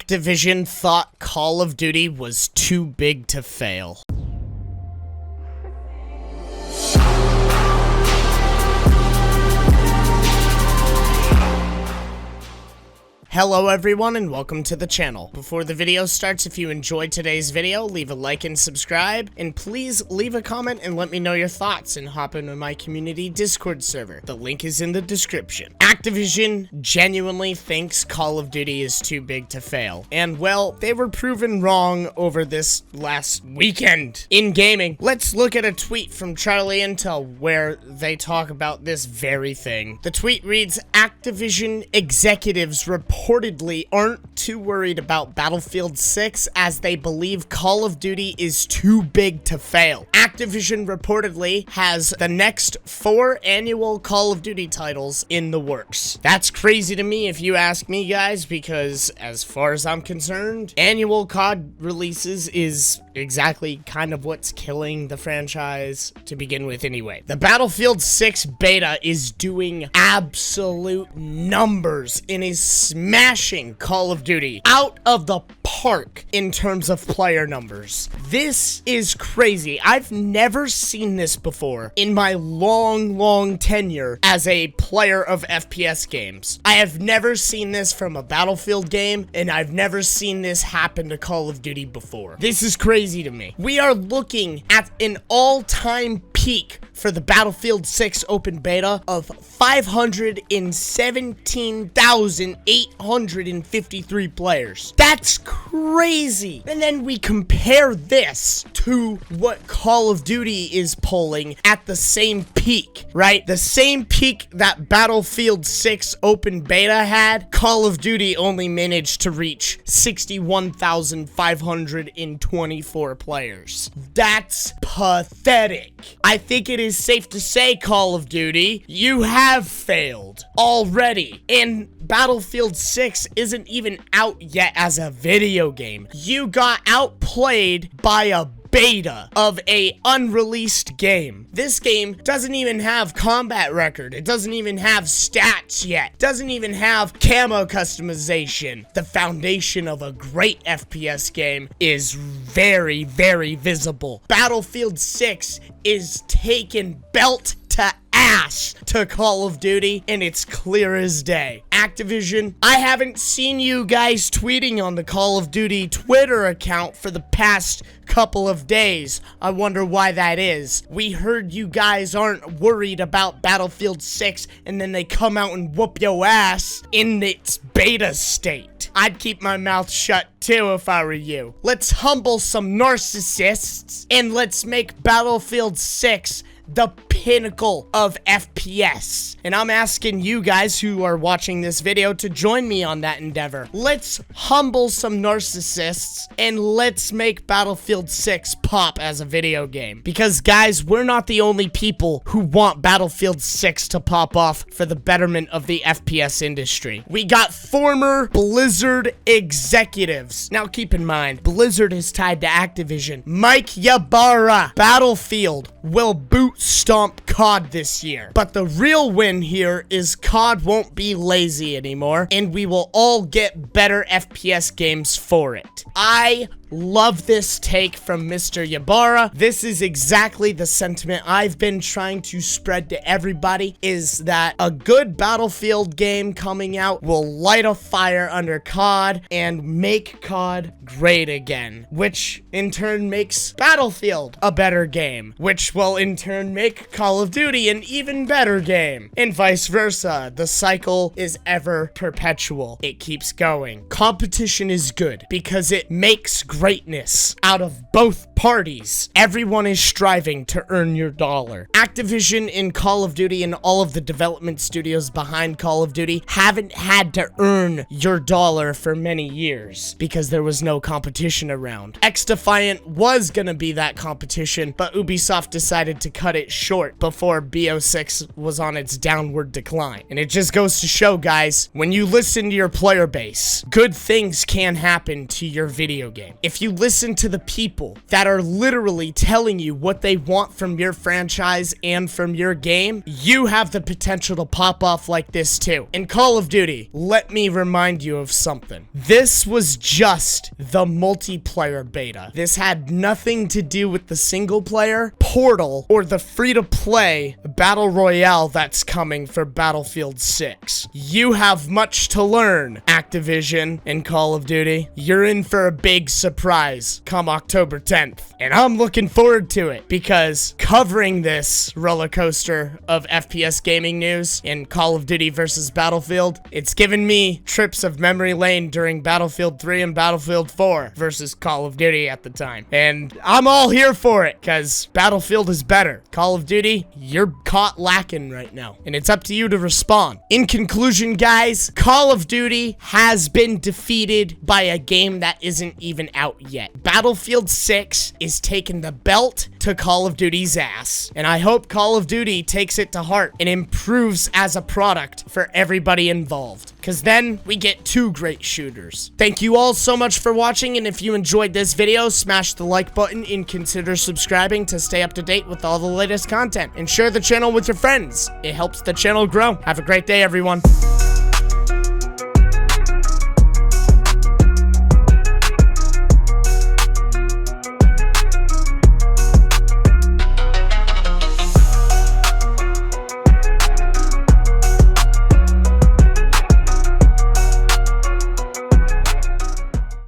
Activision thought Call of Duty was too big to fail. Hello everyone and welcome to the channel. Before the video starts, if you enjoyed today's video, leave a like and subscribe, and please leave a comment and let me know your thoughts and hop into my community Discord server. The link is in the description. Activision genuinely thinks Call of Duty is too big to fail, and well, they were proven wrong over this last weekend in gaming. Let's look at a tweet from Charlie Intel where they talk about this very thing. The tweet reads, Activision executives reportedly aren't too worried about Battlefield 6 as they believe Call of Duty is too big to fail. Activision reportedly has the next 4 annual Call of Duty titles in the works. That's crazy to me if you ask me, guys, because as far as I'm concerned, annual COD releases is exactly kind of what's killing the franchise to begin with anyway. The Battlefield 6 beta is doing absolute numbers and is smashing Call of Duty out of the park in terms of player numbers. This is crazy. I've never seen this before in my long tenure as a player of FPS games. I have never seen this from a Battlefield game, and I've never seen this happen to Call of Duty before. This is crazy to me. We are looking at an all-time peak for the Battlefield 6 open beta of 517,853 players. That's crazy. And then we compare this to what Call of Duty is pulling at the same peak, right? The same peak that Battlefield 6 open beta had, Call of Duty only managed to reach 61,524 players. That's pathetic. I think it is safe to say, Call of Duty, you have failed already. And Battlefield 6 isn't even out yet as a video game. You got outplayed by a beta of a unreleased game. This game doesn't even have combat record. It doesn't even have stats yet. Doesn't even have camo customization. The foundation of a great FPS game is very visible. Battlefield 6 is taking belt to ass to Call of Duty, and it's clear as day. Activision, I haven't seen you guys tweeting on the Call of Duty Twitter account for the past couple of days. I wonder why that is. We heard you guys aren't worried about Battlefield 6, and then they come out and whoop your ass in its beta state. I'd keep my mouth shut too if I were you. Let's humble some narcissists, and let's make Battlefield 6 the pinnacle of FPS. And I'm asking you guys who are watching this video to join me on that endeavor. Let's humble some narcissists and let's make Battlefield 6 pop as a video game. Because guys, we're not the only people who want Battlefield 6 to pop off for the betterment of the FPS industry. We got former Blizzard executives. Now keep in mind, Blizzard is tied to Activision. Mike Ybarra. Battlefield will boot stomp COD this year. But the real win here is COD won't be lazy anymore, and we will all get better FPS games for it. I love this take from Mr. Ybarra. This is exactly the sentiment I've been trying to spread to everybody, is that a good Battlefield game coming out will light a fire under COD and make COD great again, which in turn makes Battlefield a better game, which will in turn make Call of Duty an even better game, and vice versa. The cycle is ever perpetual. It keeps going. Competition is good because it makes greatness out of both parties. Everyone is striving to earn your dollar. Activision in Call of Duty and all of the development studios behind Call of Duty haven't had to earn your dollar for many years because there was no competition around. XDefiant was gonna be that competition, but Ubisoft decided to cut it short before BO6 was on its downward decline. And it just goes to show, guys, when you listen to your player base, good things can happen to your video game. If you listen to the people that are are literally telling you what they want from your franchise and from your game, you have the potential to pop off like this too. In Call of Duty, let me remind you of something. This was just the multiplayer beta. This had nothing to do with the single player, Portal, or the free-to-play Battle Royale that's coming for Battlefield 6. You have much to learn, Activision and Call of Duty. You're in for a big surprise come October 10th. And I'm looking forward to it because covering this roller coaster of FPS gaming news in Call of Duty versus Battlefield, it's given me trips of memory lane during Battlefield 3 and Battlefield 4 versus Call of Duty at the time. And I'm all here for it because Battlefield is better. Call of Duty, you're caught lacking right now. And it's up to you to respond. In conclusion, guys, Call of Duty has been defeated by a game that isn't even out yet. Battlefield 6 is taking the belt to Call of Duty's ass. And I hope Call of Duty takes it to heart and improves as a product for everybody involved. Because then we get two great shooters. Thank you all so much for watching, and if you enjoyed this video, smash the like button and consider subscribing to stay up to date with all the latest content. And share the channel with your friends. It helps the channel grow. Have a great day, everyone.